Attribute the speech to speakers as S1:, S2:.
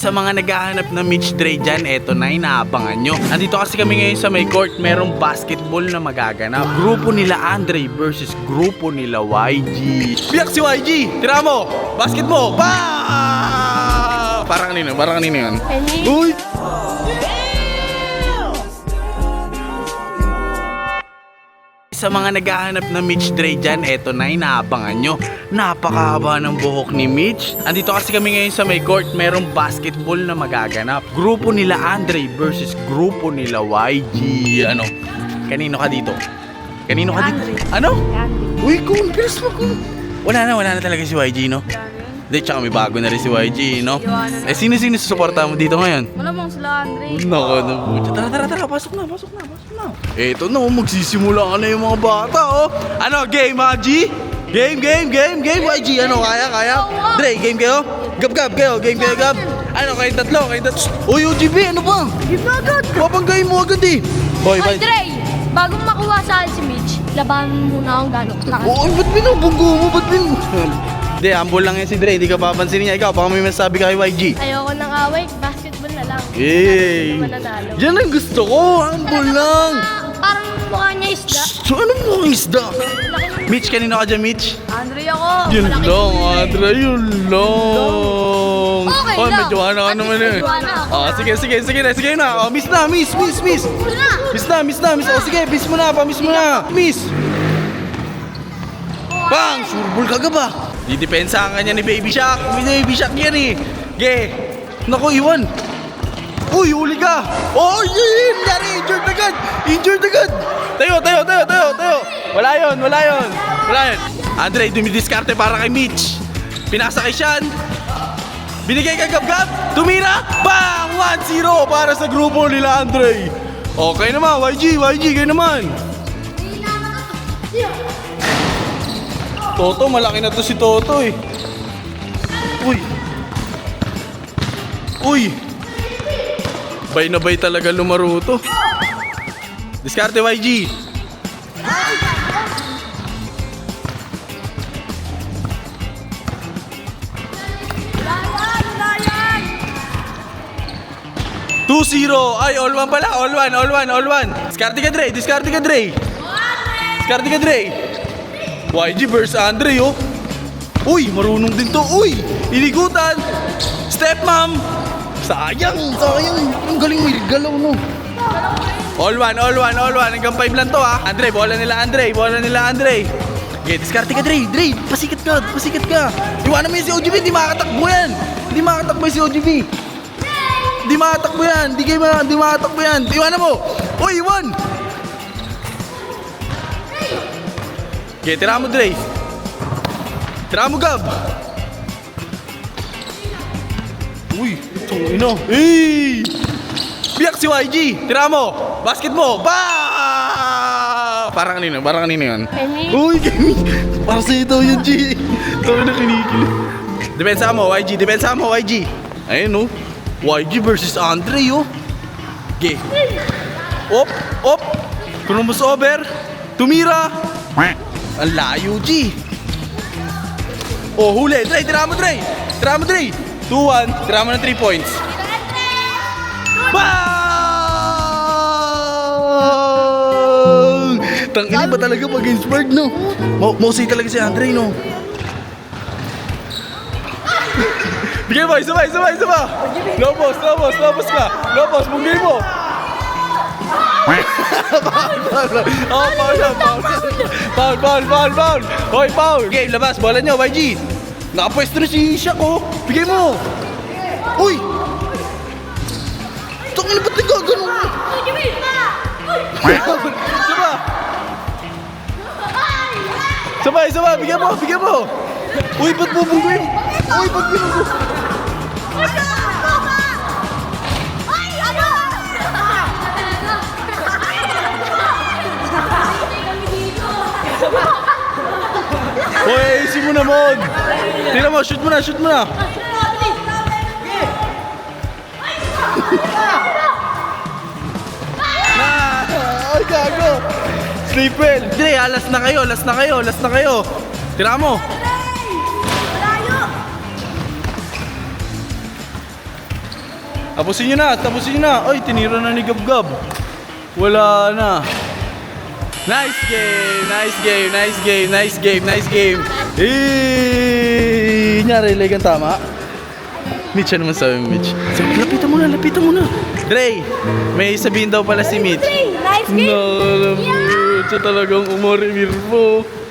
S1: Sa mga naghahanap ng Mitch Dre dyan, eto na, inaabangan nyo. Andito kasi kami ngayon sa may court, merong basketball na magaganap. Grupo nila Andre versus grupo nila YG. Biyak si YG! Tira mo! Basket mo! Pa! Parang kanino yun? Uy! Sa mga naghahanap ng Mitch Dre dyan, eto na, inaabangan nyo. Napakahaba ng buhok ni Mitch. Andito kasi kami ngayon sa may court, merong basketball na magaganap. Grupo nila Andre versus grupo nila YG. Ano? Kanino ka dito? Kanino ka dito? Ano? Uy, congress mo ko. Wala na talaga si YG, no? Hindi, tsaka may bago na rin si YG, no? Eh, sino-sino susuporta mo dito ngayon?
S2: Wala mong sila, Andre.
S1: Nako, tara, pasok na. Eto na, magsisimula na yung mga bata, oh. Ano, game, ha, G? Game, YG, ano, kaya? Dre, game kayo? Gab kayo, game kayo, Gab? Ano, kayong tatlo? Uy, OGB, ano ba?
S2: Game na agad.
S1: Papanggayin mo agad, eh. Hoy,
S2: Hoy, Dre, bago makuha sa akin si Mitch, labanan mo muna akong gano'n.
S1: Oo, ba't binubunggo mo? Hindi, humble lang yan si Dre, hindi ka papansinin niya. Ikaw, baka may masasabi ka kay YG.
S2: Ayoko ng away, basketball na lang.
S1: Yay!
S2: Hindi mananalo.
S1: Yan ang gusto ko, humble lang.
S2: Parang mukha niya isda.
S1: So, anong mga isda? Mitch, kanino ka dyan, Mitch?
S2: Andre ako.
S1: Yun
S2: malaki
S1: lang,
S2: isda.
S1: Andre, yun lang.
S2: Okay
S1: Oh,
S2: lang.
S1: medyo ka naman eh.
S2: At least ako.
S1: Oh, sige na. Oh, miss na. Oh, sige, miss mo na. Miss. Bang! Surbol ka ba? Didepensa ka niya ni Baby Shark. Baby Shark yan eh. Ge. Naku, iwan. Uy, huli ka. Oh, yun. Yari, injured agad. Tayo. Wala yun. Andre, dumidiskarte para kay Mitch. Pinasa kay Sean. Binigay ka gab-gab. Tumira. Bang! 1-0 para sa grupo nila Andre. Okay naman, YG, kayo naman. Toto, malaki na to si Toto eh. Uy. Bay na bay talaga lumaro to. Diskarte YG. Layan. 2-0. Ay, all one pala. All one. Diskarte ka, Dre. YG versus Andre, oh. Uy, marunong din to. Uy, iligutan. Step, ma'am. Sayang. Ang galing mo, galaw, no. All one. Hanggang 5 lang to, ha. Andre, bola nila Andre. Okay, diskarte ka, Dre. Pasikat ka. Iwanan mo yun si OGB, hindi makakatakbo yan. Hindi makakatakbo yan. Iwanan mo. Uy, iwan. Okay, tira mo, Dre. Tira mo, Gab. Uy, ino. Hey! Biyak si YG. Tira mo. Basket mo. Ba! Parang kanino yun? Uy, parang sa'yo daw yun, G. Tawag na kinikil. Depensa mo, YG. Ayun, oh. YG versus Andre, oh. Okay. Op. Columbus over. Tumira. Ang layo, G. Oh, huli. Dre, tira mo, Dre. 2-1. Tira mo ng 3 points. Bang! Tangin ba talaga pag inspired, no? Mausay talaga si Andre, no? Bigay mo, isa ba? Low post ka. Bunggay mo. Foul. Hoy, foul. Okay, labas. Bola nyo, YG. Nakapwesto na si Shaq, oh. Bigay mo. Uy. Tangin na ba't nagkaganon? Isa ba? Bigyan mo. Uy, ba't bubunggoy? Ba't binunggo? Hoy, ayusin mo naman. Tira mo, shoot mo na. Ay, gago. Sleepel. Dre, last na kayo. Tira mo. Tapusin nyo na, tapusin nyo na. Ay, tinira na ni Gab-Gab. Wala na. Nice game, nice game, nice game, nice game, nice game. Eh, nyari, like ang tama. Mitch, ano man sabi mo, Mitch? So, lapitan mo na, lapitan mo na. Dre, may sabihin daw pala si Mitch.
S2: Nice game!
S1: Naku, Mitch, talagang umarimir mo.